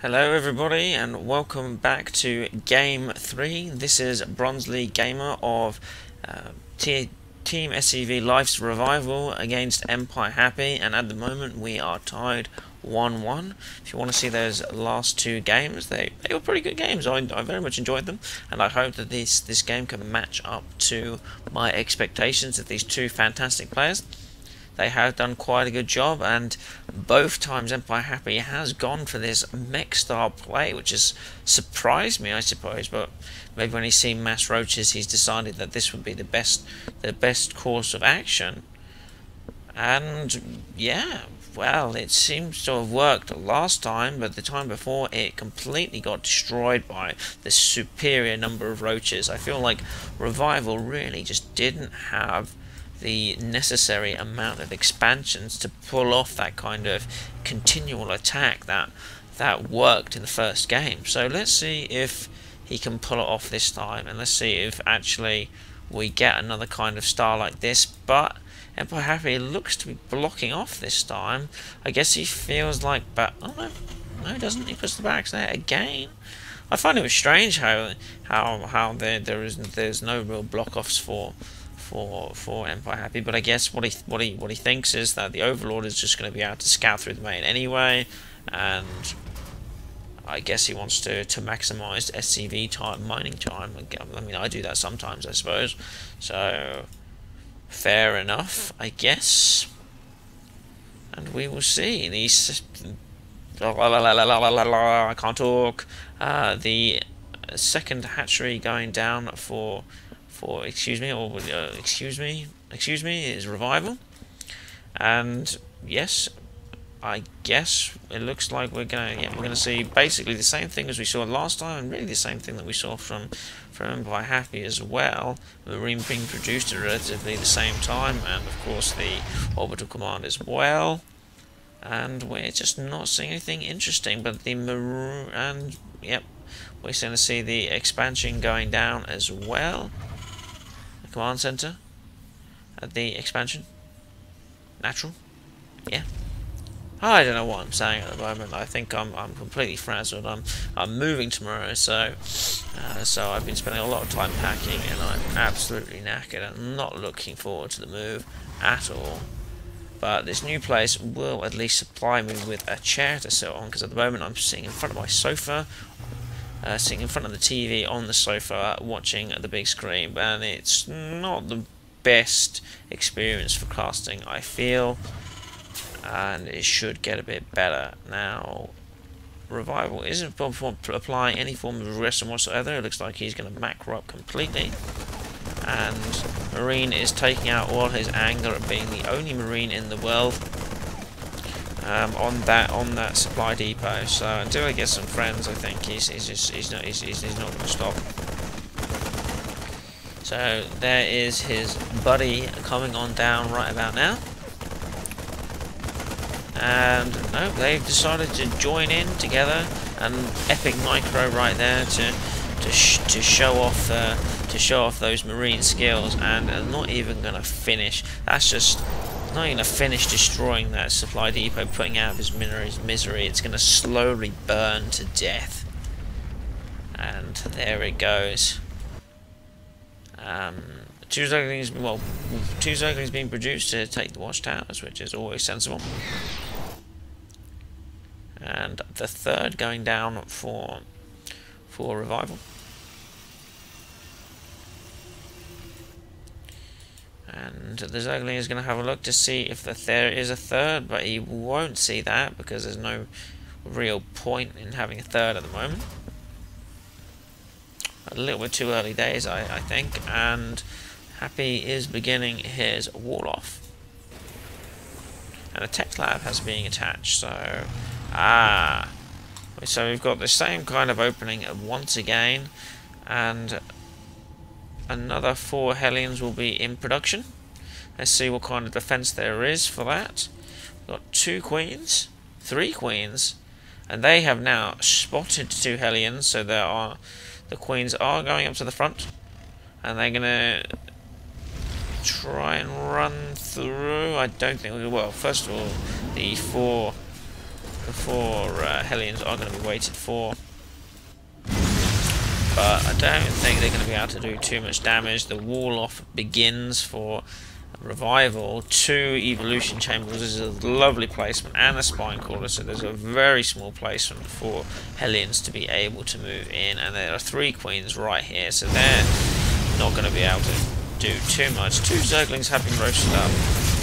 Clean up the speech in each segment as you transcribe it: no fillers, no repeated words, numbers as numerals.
Hello everybody and welcome back to Game 3. This is Bronze League Gamer of Team SCV Life's Revival against EmpireHappy, and at the moment we are tied 1-1. If you want to see those last two games, they were pretty good games. I very much enjoyed them, and I hope that this game can match up to my expectations of these two fantastic players. They have done quite a good job, and both times EmpireHappy has gone for this mech style play, which has surprised me, I suppose. But maybe when he's seen mass roaches, he's decided that this would be the best course of action. And yeah, well, it seems to have worked last time, but the time before it completely got destroyed by the superior number of roaches. I feel like Revival really just didn't have the necessary amount of expansions to pull off that kind of continual attack that worked in the first game. So let's see if he can pull it off this time, and let's see if actually we get another kind of star like this. But EmpireHappy looks to be blocking off this time. I guess he feels like, but oh no, he doesn't. He puts the barracks there again. I find it strange how there's no real block offs for EmpireHappy, but I guess what he thinks is that the Overlord is just going to be able to scout through the main anyway, and I guess he wants to maximise SCV time, mining time. I mean, I do that sometimes, I suppose. So fair enough, I guess. And we will see. These I can't talk. The second hatchery going down for excuse me is Revival, and yes, I guess it looks like we're gonna see basically the same thing as we saw last time, and really the same thing that we saw from EmpireHappy as well. Marine being produced at relatively the same time, and of course the orbital command as well. And we're just not seeing anything interesting. But the maroon, and yep, we're going to see the expansion going down as well. Command center at the expansion. Natural, yeah. I don't know what I'm saying at the moment. I think I'm completely frazzled. I'm moving tomorrow, so I've been spending a lot of time packing, and I'm absolutely knackered. I'm not looking forward to the move at all. But this new place will at least supply me with a chair to sit on, because at the moment I'm sitting in front of my sofa. Sitting in front of the TV on the sofa watching the big screen, and it's not the best experience for casting, I feel, and it should get a bit better. Now Revival isn't applying any form of aggression whatsoever. It looks like he's going to macro up completely, and Marine is taking out all his anger at being the only Marine in the world on that supply depot. So until I get some friends, I think he's not going to stop. So there is his buddy coming on down right about now, and no, they've decided to join in together. An epic micro right there to show off those Marine skills, and are not even going to finish. That's just not going to finish destroying that supply depot, putting out of his misery. It's going to slowly burn to death. And there it goes. Two Zotacs being produced to take the watchtowers, which is always sensible. And the third going down for Revival. And the Zergling is going to have a look to see if there is a third, but he won't see that because there's no real point in having a third at the moment. A little bit too early days, I think, and Happy is beginning his wall off. And a tech lab has been attached, so so we've got the same kind of opening once again, and another 4 Hellions will be in production. Let's see what kind of defense there is for that. We've got 2 Queens, 3 Queens, and they have now spotted 2 Hellions, so the Queens are going up to the front, and they're going to try and run through. I don't think we will. Well, first of all, the 4 Hellions are going to be waited for. But I don't think they're going to be able to do too much damage. The wall off begins for Revival. 2 evolution chambers. This is a lovely placement, and a spine caller, so there's a very small placement for Hellions to be able to move in, and there are 3 queens right here, so they're not going to be able to do too much. 2 zerglings have been roasted up.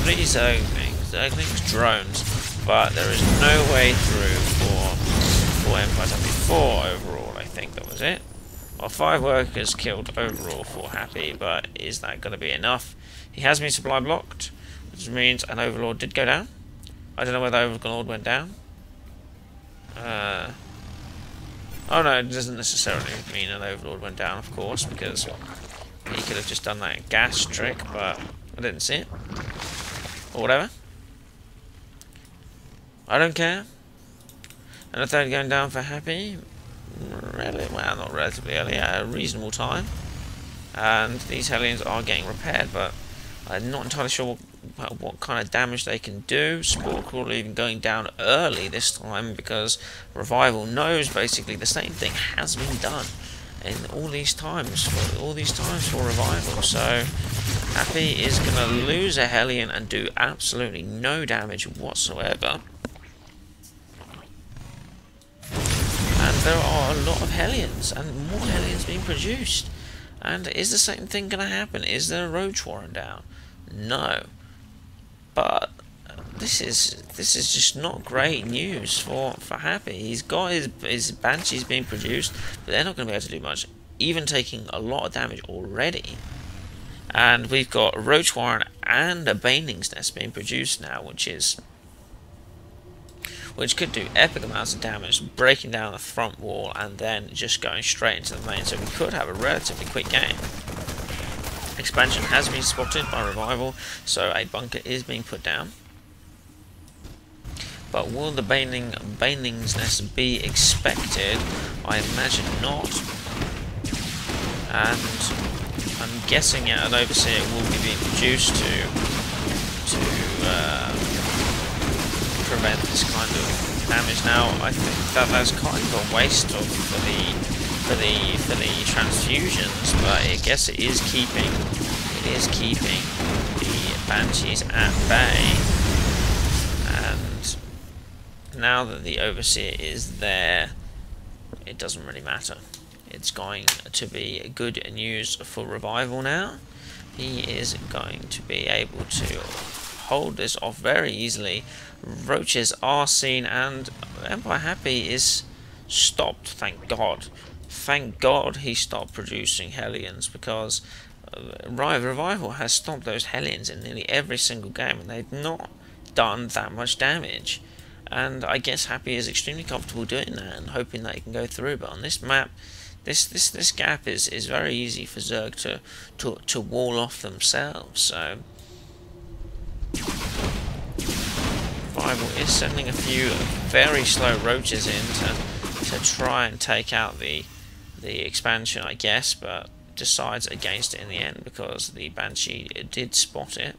3 zerglings drones, but there is no way through for EmpireHappy. 4 overall, I think that was it. Well, 5 workers killed overall for Happy, but is that going to be enough? He has been supply blocked, which means an Overlord did go down. I don't know whether Overlord went down. Oh no, it doesn't necessarily mean an Overlord went down, of course, because he could have just done that gas trick, but I didn't see it. Or whatever. I don't care. And a 3rd going down for Happy. Well, not relatively early, at a reasonable time. And these Hellions are getting repaired, but I'm not entirely sure what kind of damage they can do. Spore Crawler even going down early this time, because Revival knows basically the same thing has been done in all these times for Revival. So Happy is going to lose a Hellion and do absolutely no damage whatsoever. And there are a lot of Hellions, and more Hellions being produced. And is the same thing going to happen? Is there a Roach Warren down? No. But this is just not great news for Happy. He's got his Banshees being produced, but they're not going to be able to do much, even taking a lot of damage already. And we've got a Roach Warren and a Baneling's Nest being produced now, which could do epic amounts of damage, breaking down the front wall and then just going straight into the main. So we could have a relatively quick game. Expansion has been spotted by Revival, so a bunker is being put down. But will the Baneling's Nest be expected? I imagine not. And I'm guessing an Overseer will be being produced to prevent this kind of damage. Now I think that's kind of a waste for the transfusions, but I guess it is keeping the Banshees at bay. And now that the Overseer is there, it doesn't really matter. It's going to be good news for Revival now. He is going to be able to hold this off very easily. Roaches are seen, and EmpireHappy is stopped, thank God. Thank God he stopped producing Hellions, because Revival has stopped those Hellions in nearly every single game, and they've not done that much damage. And I guess Happy is extremely comfortable doing that and hoping that he can go through. But on this map, this gap is very easy for Zerg to wall off themselves. So Revival is sending a few very slow roaches in to try and take out the expansion, I guess, but decides against it in the end because the Banshee did spot it.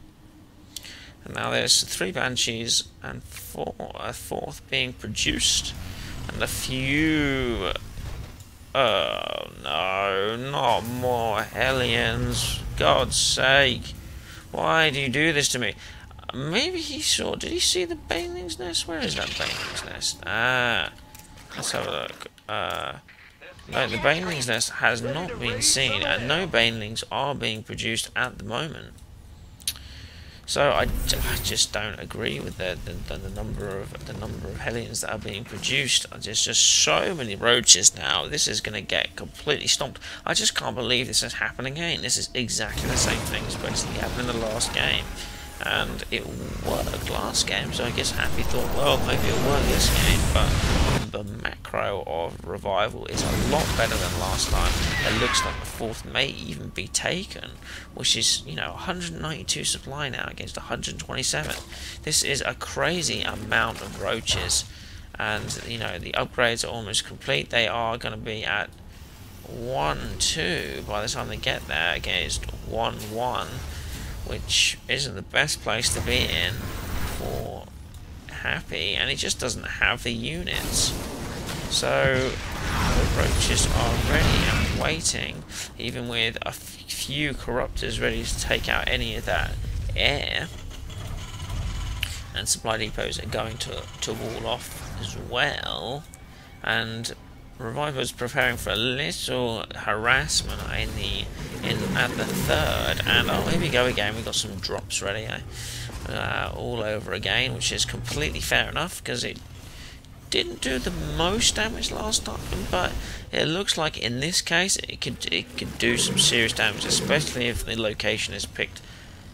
And now there's 3 Banshees and a 4th being produced, and a few. Oh no, not more Hellions! God's sake, why do you do this to me? Maybe he saw. Did he see the Baneling's Nest? Where is that Baneling's Nest? Ah, let's have a look. No, the Baneling's Nest has not been seen, and no Banelings are being produced at the moment. So I just don't agree with the number of Hellions that are being produced. There's just so many roaches now. This is going to get completely stomped. I just can't believe this is happening again. This is exactly the same thing as basically happened in the last game. And it worked last game, so I guess Happy thought, well, maybe it'll work this game, but the macro of Revival is a lot better than last time. It looks like the 4th may even be taken, which is, 192 supply now against 127. This is a crazy amount of roaches, and, the upgrades are almost complete. They are going to be at 1-2 by the time they get there against 1-1. Which isn't the best place to be in for Happy, and he just doesn't have the units. So the roaches are ready and waiting, even with a few corruptors ready to take out any of that air. And supply depots are going to wall off as well. And Revival's preparing for a little harassment at the third. And oh, here we go again. We've got some drops ready, all over again, which is completely fair enough because it didn't do the most damage last time, but it looks like in this case it could do some serious damage, especially if the location is picked.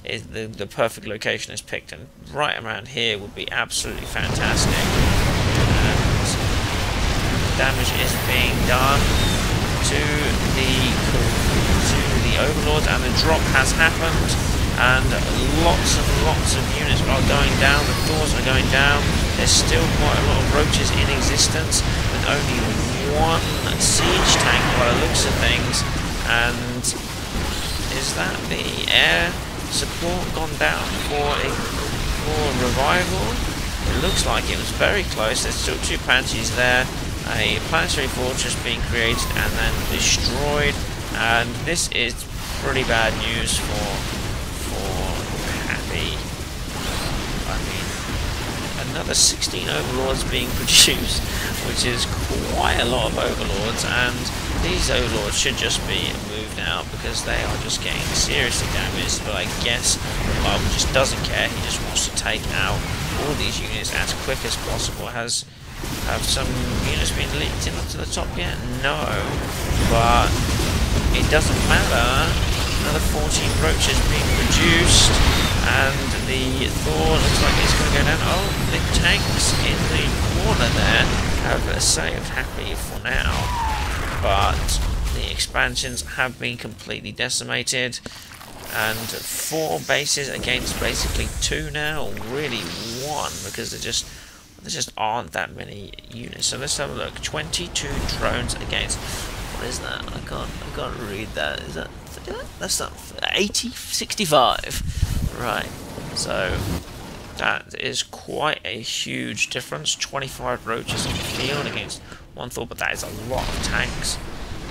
The perfect location is picked, and right around here would be absolutely fantastic. And damage is being done to the overlords, and the drop has happened, and lots of units are going down. The Thors are going down. There's still quite a lot of roaches in existence, with only one siege tank by the looks of things. And is that the air support gone down for Revival? It looks like it was very close. There's still two Banshees there. A planetary fortress being created and then destroyed. And this is pretty bad news for Happy. I mean, another 16 overlords being produced, which is quite a lot of overlords, and these overlords should just be moved out because they are just getting seriously damaged. But I guess Revival just doesn't care. He just wants to take out all these units as quick as possible. Have some units been leaked in up to the top yet? No, but it doesn't matter. Another 14 roaches being produced, and the Thor looks like it's going to go down. Oh, the tanks in the corner there have saved Happy for now, but the expansions have been completely decimated, and 4 bases against basically 2 now, or really 1, because there just aren't that many units. So let's have a look. 22 drones against, what is that? I can't read that. Is that, that's not 65. Right. So that is quite a huge difference. 25 roaches on the field against 1 Thor, but that is a lot of tanks.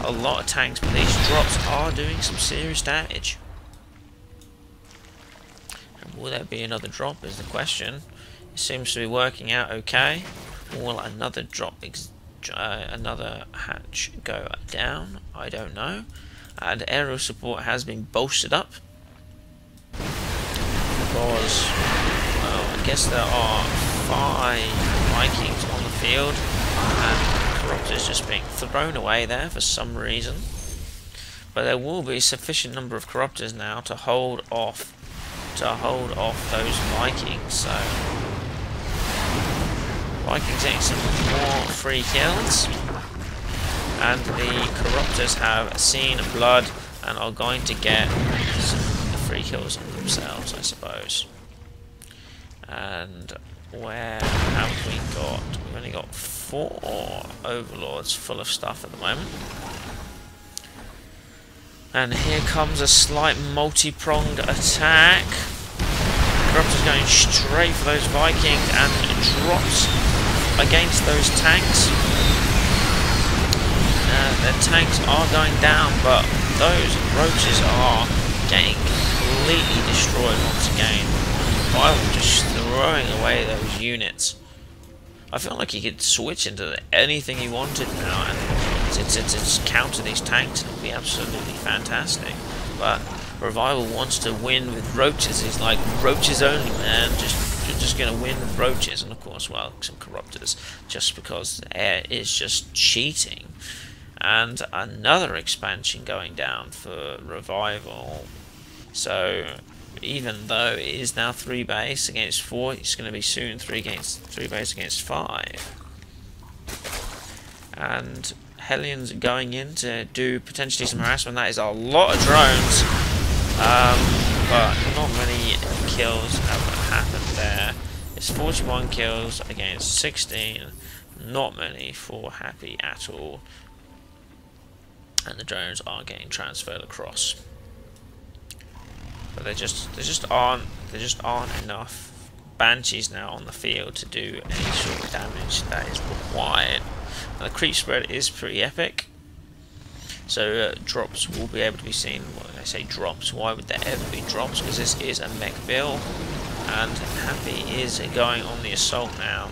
A lot of tanks, but these drops are doing some serious damage. And will there be another drop is the question. It seems to be working out okay. Will another drop, another hatch go down? I don't know. And aerial support has been bolstered up because, well, I guess there are 5 Vikings on the field, and Corruptors just being thrown away there for some reason. But there will be sufficient number of Corruptors now to hold off those Vikings. So Vikings getting some more free kills, and the Corruptors have seen blood and are going to get some free kills on themselves, I suppose. And where have we got? We've only got 4 overlords full of stuff at the moment. And here comes a slight multi-pronged attack. Corruptors going straight for those Vikings and drops against those tanks. Their tanks are going down, but those roaches are getting completely destroyed once again. By just throwing away those units. I feel like he could switch into anything he wanted now and to counter these tanks, and it would be absolutely fantastic. But Revival wants to win with roaches. He's like, roaches only, man. You're just going to win with roaches. And of course, well, some Corruptors, just because the air is just cheating. And another expansion going down for Revival. So even though it is now 3 base against 4, it's going to be soon 3 base against 5. And Hellions going in to do potentially some harassment. That is a lot of drones, but not many kills have happened there. It's 41 kills against 16, not many for Happy at all. And the drones are getting transferred across. But there just aren't enough Banshees now on the field to do any sort of damage that is required. Now, the creep spread is pretty epic. So drops will be able to be seen. When I say drops, why would there ever be drops? Because this is a mech build, and Happy is going on the assault now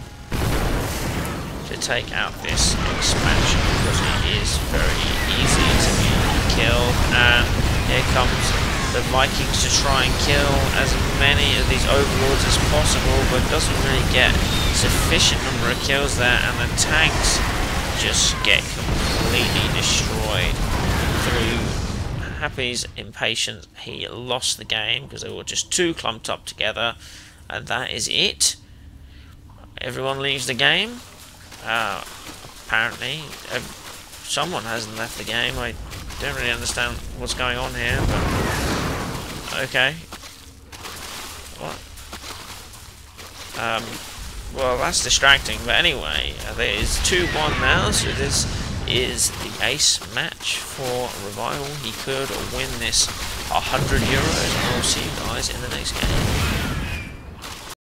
to take out this expansion, because it is very easy to be killed. And here comes the Vikings to try and kill as many of these overlords as possible, but doesn't really get sufficient number of kills there, and the tanks just get completely destroyed through Happy's impatience. He lost the game because they were just too clumped up together, and that is it. Everyone leaves the game. Apparently someone hasn't left the game. I don't really understand what's going on here, but okay. What? Well, that's distracting, but anyway, there is 2-1 now, so this is the ace match for Revival. He could win this €100, and I'll see you guys in the next game.